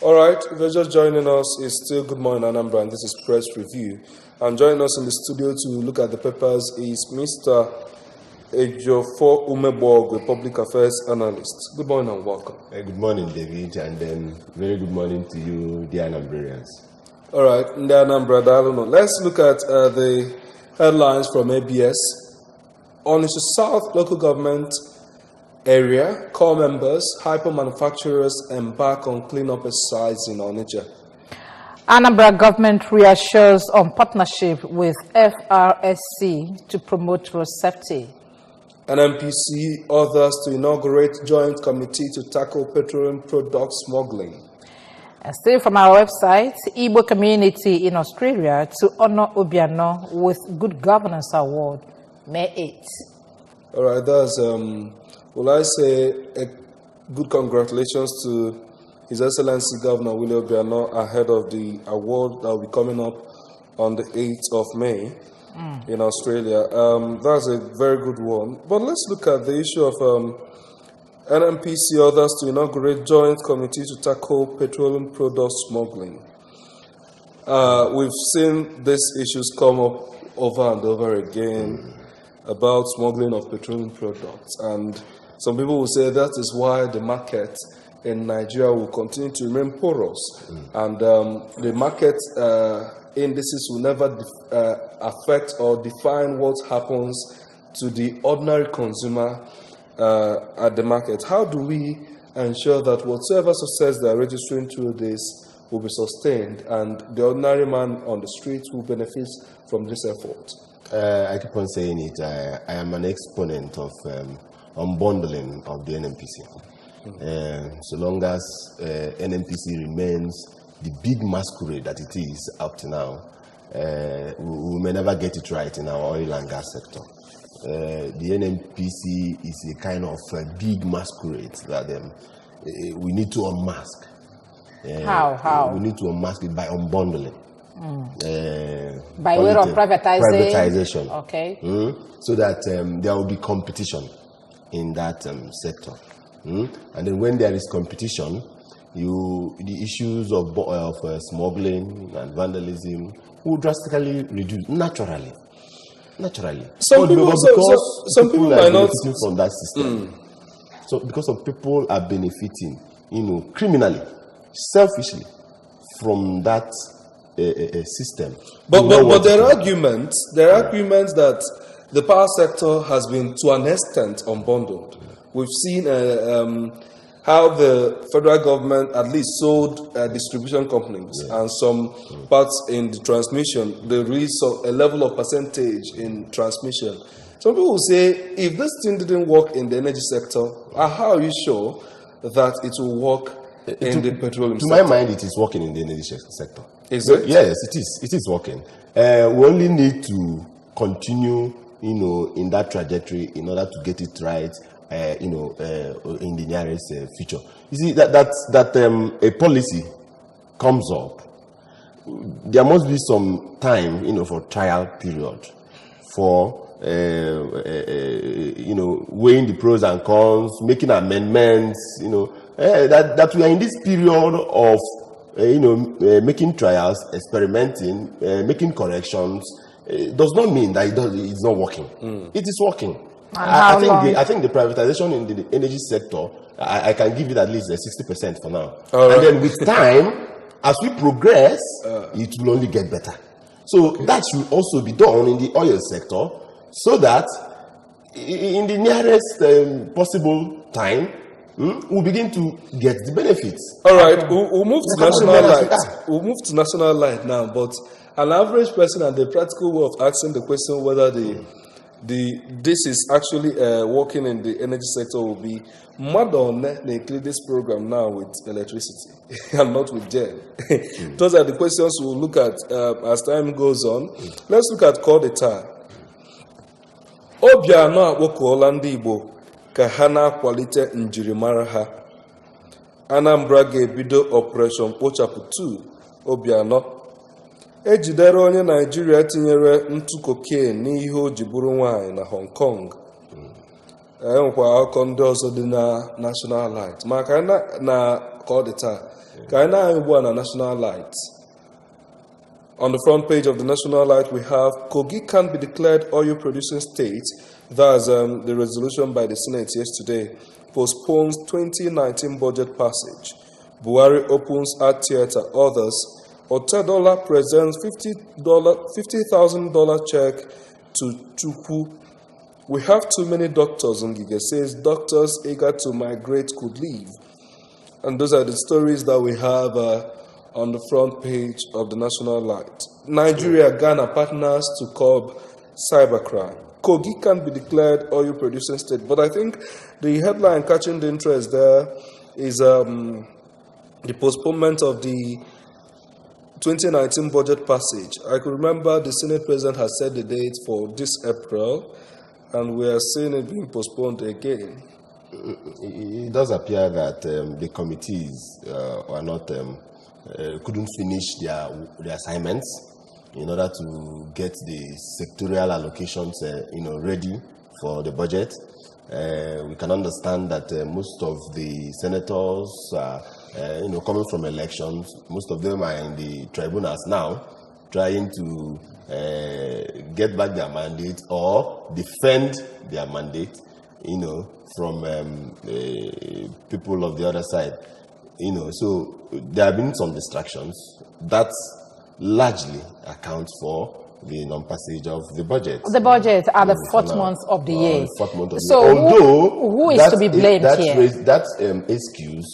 All right, if you're just joining us, it's still Good Morning Anambra, and this is Press Review. And joining us in the studio to look at the papers is Mr. Ejiofor Umeborg, the public affairs analyst. Good morning and welcome. Good morning, David, and very good morning to you, dear Anambrarians. All right, Anambra, let's look at the headlines from ABS. On the South local government area, core members, hyper manufacturers embark on cleanup exercise in Onitsha. Anambra government reassures on partnership with FRSC to promote road safety. NMPC orders to inaugurate joint committee to tackle petroleum product smuggling. And still from our website, Igbo community in Australia to honor Obiano with Good Governance Award, May 8th. All right, that's, will I say, a good congratulations to His Excellency Governor Willie Obiano ahead of the award that will be coming up on the 8th of May in Australia. That's a very good one. But let's look at the issue of NMPC orders to inaugurate joint committee to tackle petroleum product smuggling. We've seen these issues come up over and over again about smuggling of petroleum products, and some people will say that is why the market in Nigeria will continue to remain porous, and the market indices will never affect or define what happens to the ordinary consumer at the market. How do we ensure that whatever success they are registering through this will be sustained and the ordinary man on the streets will benefit from this effort? I keep on saying it. I am an exponent of unbundling of the NMPC. So long as NMPC remains the big masquerade that it is up to now, we may never get it right in our oil and gas sector. The NMPC is a kind of big masquerade that we need to unmask. How? We need to unmask it by unbundling. By way of privatization. Okay. So that there will be competition in that sector. And then when there is competition, the issues of smuggling and vandalism will drastically reduce naturally. Some people are might not benefiting from that system. So because of people are benefiting, criminally, selfishly from that system. But there are arguments that the power sector has been to an extent unbundled. We've seen how the federal government at least sold distribution companies and some parts in the transmission. They released a level of percentage in transmission. Some people will say, if this thing didn't work in the energy sector, how are you sure that it will work in the petroleum sector? To my mind, it is working in the energy sector. Is it? Yes, it is. It is working. We only need to continue, in that trajectory in order to get it right, in the nearest future. You see, that a policy comes up, there must be some time, for trial period, for weighing the pros and cons, making amendments, that we are in this period of making trials, experimenting, making corrections. Does not mean that it's not working. It is working. I think the privatization in the energy sector, I can give it at least 60% for now. And then with time, as we progress, it will only get better. So that should also be done in the oil sector, so that in the nearest possible time, we'll begin to get the benefits. All right, we'll move to national light. We'll move to national light now, but an average person and the practical way of asking the question whether this is actually working in the energy sector will be Madonna include this program now with electricity and not with gen. Those are the questions we'll look at as time goes on. Let's look at call the time. Obiano akpọkuola ndị Igbo ka ha na-akwalite njirimara ha. Anambra ga-ebido Operation Kpochapụ 2 Obiano. Ejidere onye Nigeria tinyere ntụ cocaine n'ihe o ji bụrụ nwaanyị na Hong Kong. Enwekwa akụkọ ndị ọzọ dị na National Light. Maka na ka ọ dị taa, Kaina Ibu and National Light. On the front page of the National Light, we have Kogi can be declared oil-producing state. That's the resolution by the Senate yesterday. Postpones 2019 budget passage. Buhari opens art theater. Others. Otedola presents $50,000 check to Chukwu. We have too many doctors, Ngige says. Doctors eager to migrate could leave. And those are the stories that we have on the front page of the National Light. Nigeria, Ghana partners to curb cybercrime. Kogi can be declared oil-producing state. But I think the headline catching the interest there is the postponement of the 2019 budget passage. I could remember the Senate President has set the date for this April, and we are seeing it being postponed again. It does appear that the committees are not couldn't finish their assignments in order to get the sectorial allocations ready for the budget. We can understand that most of the senators are coming from elections. Most of them are in the tribunals now, trying to get back their mandate or defend their mandate, from people of the other side. So there have been some distractions. That largely accounts for the non-passage of the budget. The budget are the fourth month of the year. Fourth month of so the year. Although who is to be blamed here? That excuse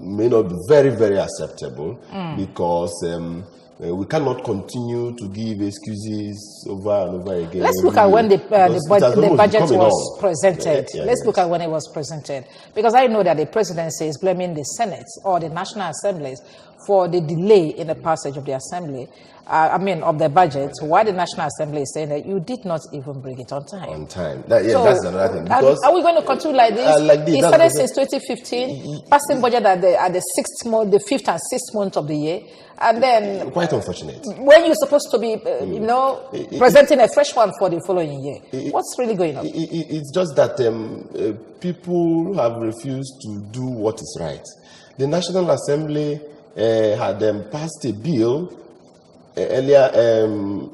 may not be very, very acceptable because we cannot continue to give excuses over and over again. Let's look at when the budget was presented. Let's look at when it was presented. Because I know that the presidency is blaming the Senate or the National Assemblies for the delay in the passage of the Assembly, of the budget, why the National Assembly is saying that you did not even bring it on time. On time. That's another thing. Because are we going to continue like this? It started since 2015, passing budget at the sixth month, the fifth and sixth month of the year. And then, quite unfortunate. When you're supposed to be, presenting a fresh one for the following year, what's really going on? It's just that people have refused to do what is right. The National Assembly had passed a bill earlier,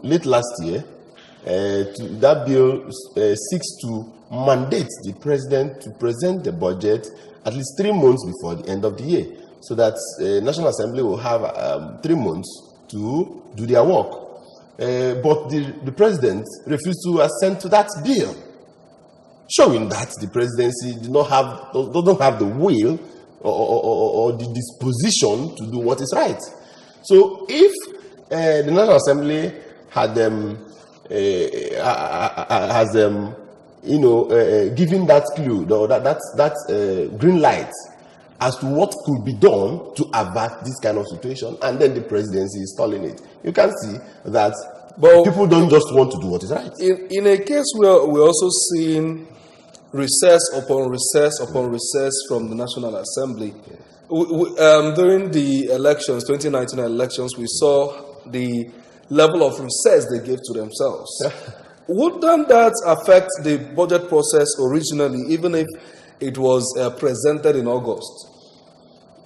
late last year. That bill seeks to mandate the president to present the budget at least 3 months before the end of the year, so that National Assembly will have 3 months to do their work. But the president refused to assent to that bill, showing that the presidency doesn't have the will or the disposition to do what is right. So if the National Assembly had given that clue, that green light as to what could be done to avert this kind of situation, and then the presidency is stalling it, you can see that people don't just want to do what is right. In a case where we're also seeing recess upon recess upon recess from the National Assembly. During the elections, 2019 elections, we saw the level of recess they gave to themselves. Wouldn't that affect the budget process originally, even if it was presented in August?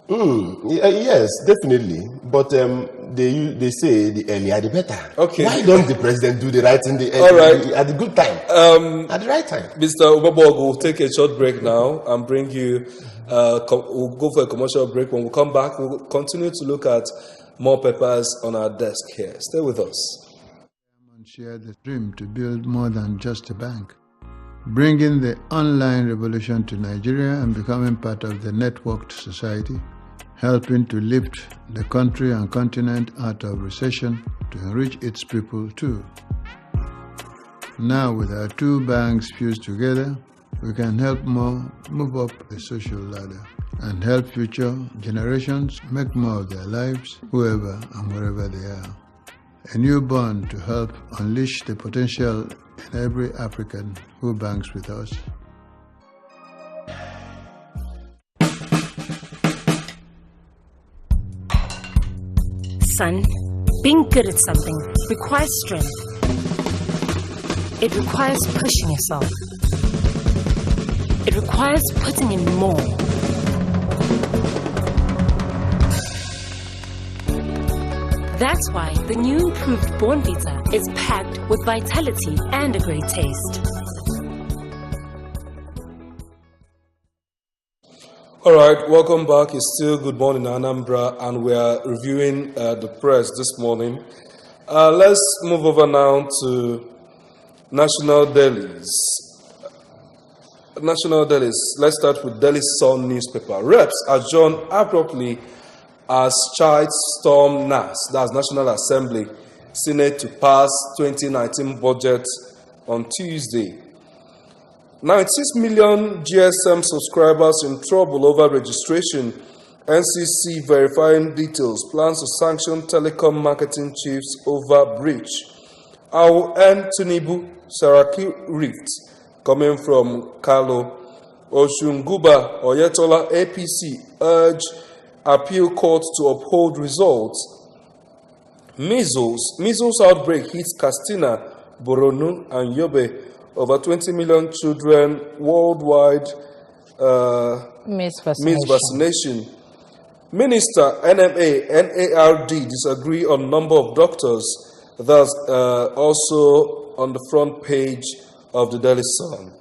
Yes, definitely. But they say the earlier the better. Okay. Why don't the president do the right thing at the good time? At the right time. Mr. Ubabog will take a short break now and bring you. We'll go for a commercial break. When we come back, we'll continue to look at more papers on our desk here. Stay with us. Share the dream to build more than just a bank, bringing the online revolution to Nigeria and becoming part of the networked society, helping to lift the country and continent out of recession to enrich its people too. Now, with our two banks fused together, we can help more move up the social ladder and help future generations make more of their lives, whoever and wherever they are. A new bond to help unleash the potential in every African who banks with us. Son, being good at something requires strength. It requires pushing yourself. It requires putting in more. That's why the new improved Bornvita is packed with vitality and a great taste. All right, welcome back. It's still Good Morning Anambra, and we are reviewing the press this morning. Let's move over now to national dailies. National dailies. Let's start with Daily Sun newspaper. Reps adjourn abruptly as Child storm NAS, that's National Assembly, Senate to pass 2019 budget on Tuesday. 96 million GSM subscribers in trouble over registration. NCC verifying details. Plans to sanction telecom marketing chiefs over breach. Our N. Tinubu, Saraki rift. Coming from Kalo. Oshunguba, Oyetola, APC urge appeal court to uphold results. Measles outbreak hits Katsina, Borno, and Yobe. Over 20 million children worldwide miss vaccination. Minister, NMA, NARD disagree on number of doctors. That's also on the front page of the Daily Sun.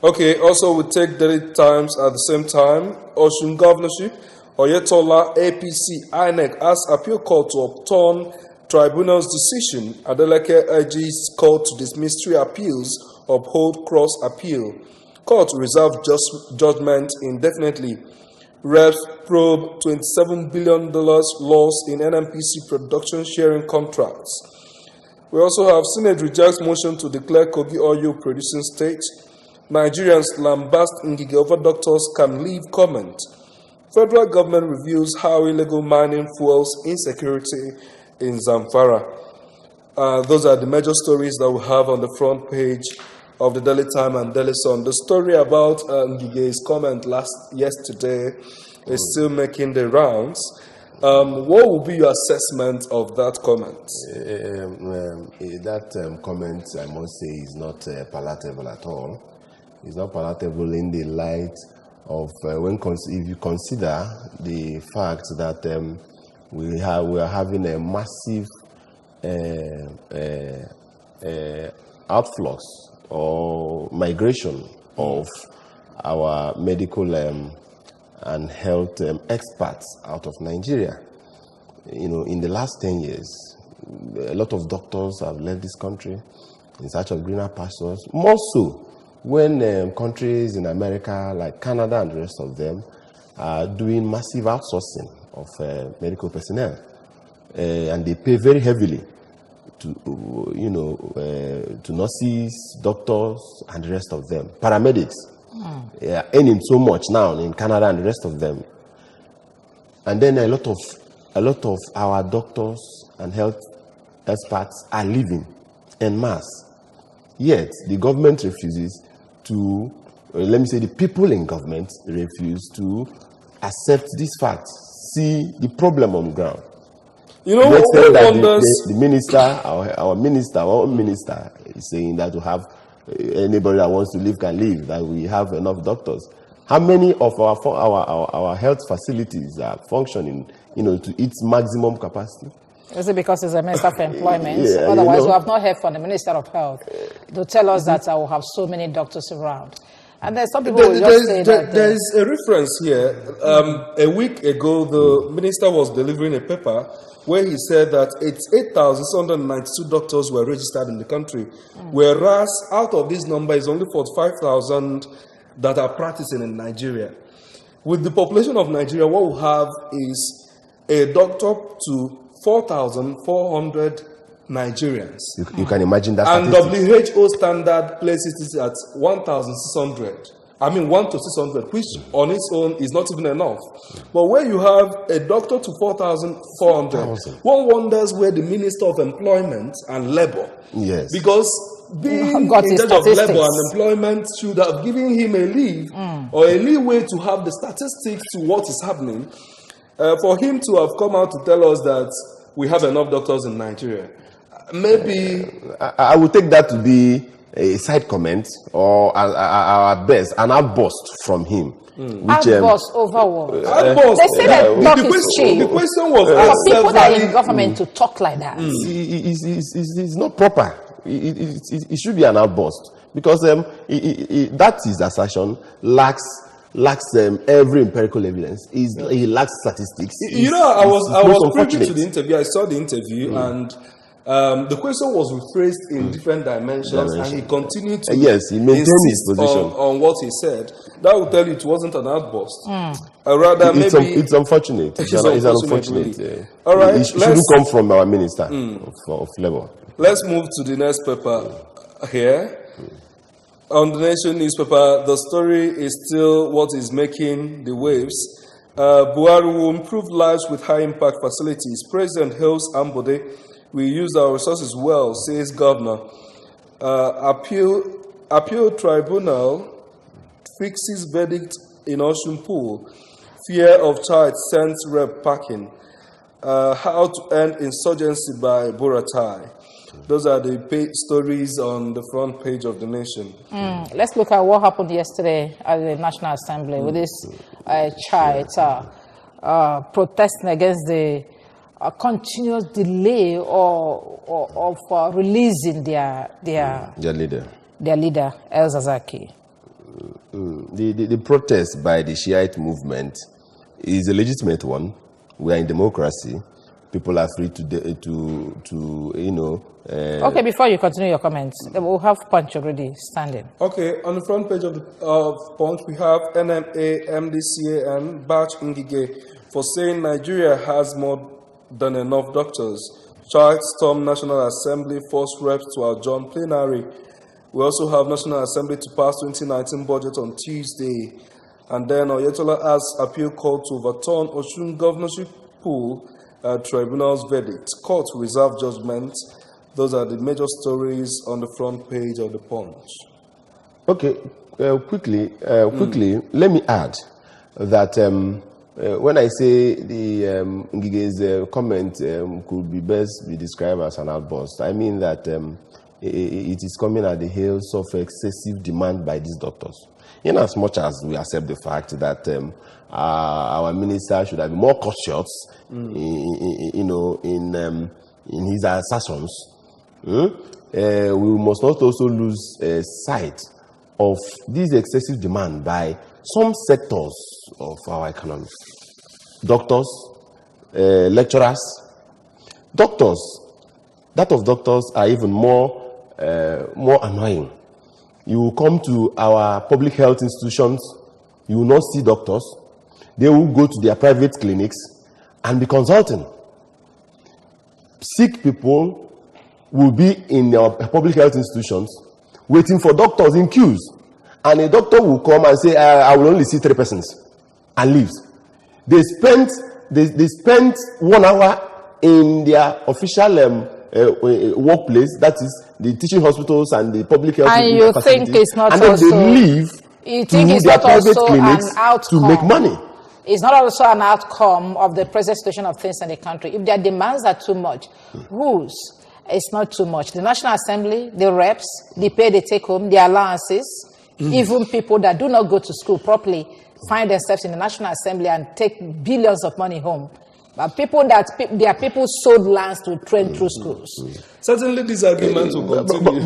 Okay, also we take Daily Times at the same time. Osun Governorship, Oyetola, APC, INEC asks appeal court to upturn tribunal's decision. Adeleke urges court to dismiss 3 appeals, uphold cross appeal. Court reserve judgment indefinitely. Reps probe $27 billion loss in NMPC production sharing contracts. We also have Senate rejects motion to declare Kogi oil producing state. Nigerians lambast Ngige over doctors can leave comment. Federal government reviews how illegal mining fuels insecurity in Zamfara. Those are the major stories that we have on the front page of the Daily Time and Daily Sun. The story about Ngige's comment yesterday is still making the rounds. What will be your assessment of that comment? That comment, I must say, is not palatable at all. It's not palatable in the light of if you consider the fact that we are having a massive outflux or migration of our medical and health experts out of Nigeria. You know, in the last 10 years, a lot of doctors have left this country in search of greener pastures. More so when countries in America like Canada and the rest of them are doing massive outsourcing of medical personnel, and they pay very heavily to to nurses, doctors, and the rest of them. Paramedics are earning so much now in Canada and the rest of them, and then a lot of our doctors and health experts are leaving en masse. Yet the government refuses to, let me say, the people in government refuse to accept this fact, see the problem on the ground. You know, the minister, our own minister, is saying that to have anybody that wants to leave can leave, that we have enough doctors. How many of our health facilities are functioning, to its maximum capacity? Is it because it's a Minister for Employment? Yeah, otherwise, we have not heard from the Minister of Health to tell us that I will have so many doctors around. And there's some people will just say that... There is a reference here. A week ago, the minister was delivering a paper where he said that 8,692 doctors were registered in the country, whereas out of this number is only 45,000 that are practicing in Nigeria. With the population of Nigeria, what we have is a doctor to 4,400 Nigerians. You can imagine that. And WHO standard places it at 1,600. I mean 1 to 600, which on its own is not even enough. But when you have a doctor to 4,400, one wonders where the Minister of Employment and Labor. Yes. Because being in charge of labor and employment should have given him a leave or a leeway to have the statistics to what is happening. For him to have come out to tell us that we have enough doctors in Nigeria, maybe... I would take that to be a side comment or at best an outburst from him. Outburst over what? Outburst. They say that talk is cheap. The question was for people that are in government to talk like that. It's not proper. It should be an outburst because that his assertion lacks every empirical evidence. He lacks statistics. I was privy to the interview. I saw the interview and the question was rephrased in different dimensions, and he continued to he maintained his position on what he said. That would tell you it wasn't an outburst. Rather, it's unfortunate. It's unfortunate. Really. All right, it shouldn't come from our minister of Labour. Let's move to the next paper here. On the Nation newspaper, the story is still what is making the waves. Buhari will improve lives with high-impact facilities. President hails Ambode. We use our resources well, says Governor. Appeal Tribunal fixes verdict in Ocean Pool. Fear of child sends rep packing. How to end insurgency by Buratai. Those are the stories on the front page of the Nation. Let's look at what happened yesterday at the National Assembly with this child protesting against the continuous delay of releasing their leader, El Zazaki. The protest by the Shiite movement is a legitimate one. We are in democracy. People are free to okay, before you continue your comments, we'll have Punch already standing. Okay, on the front page of Punch, we have NMA, MDCAN, Bach Ngige for saying Nigeria has more than enough doctors. Child storm National Assembly, force reps to adjourn plenary. We also have National Assembly to pass 2019 budget on Tuesday. And then Oyetola asks appeal court to overturn Osun governorship pool tribunal's verdict. Court reserve judgment. Those are the major stories on the front page of the Punch. Okay, quickly, let me add that when I say the Ngige's comment could be best be described as an outburst, I mean that it is coming at the heels of excessive demand by these doctors. In as much as we accept the fact that our minister should have been more cautious, in his assertions, we must not also lose sight of this excessive demand by some sectors of our economy. Doctors, lecturers, doctors. That of doctors are even more annoying. You will come to our public health institutions, you will not see doctors. They will go to their private clinics and be consulting. Sick people will be in our public health institutions waiting for doctors in queues. And a doctor will come and say, I will only see 3 persons, and leaves. They spent 1 hour in their official workplace, that is the teaching hospitals and the public health and you think it's not and then also, they leave you to think it's their not private also clinics an outcome, to make money. It's not also an outcome of the present situation of things in the country. If their demands are too much, whose? It's not too much. The National Assembly, the reps, the pay they take home, the allowances, even people that do not go to school properly find themselves in the National Assembly and take billions of money home. But there are people sold lands to train through schools. Certainly, these arguments will continue.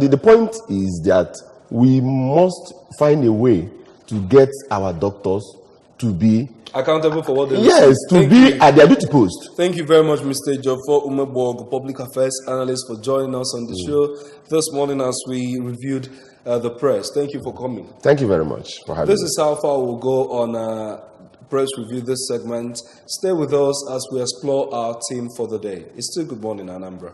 The point is that we must find a way to get our doctors to be accountable for what they do. Yes, to be at their duty post. Thank you very much, Mr. Jofo Umeborg, public affairs analyst, for joining us on the show this morning as we reviewed the press. Thank you for coming. Thank you very much for having me. This is how far we'll go on press review this segment. Stay with us as we explore our theme for the day. It's still Good Morning, Anambra.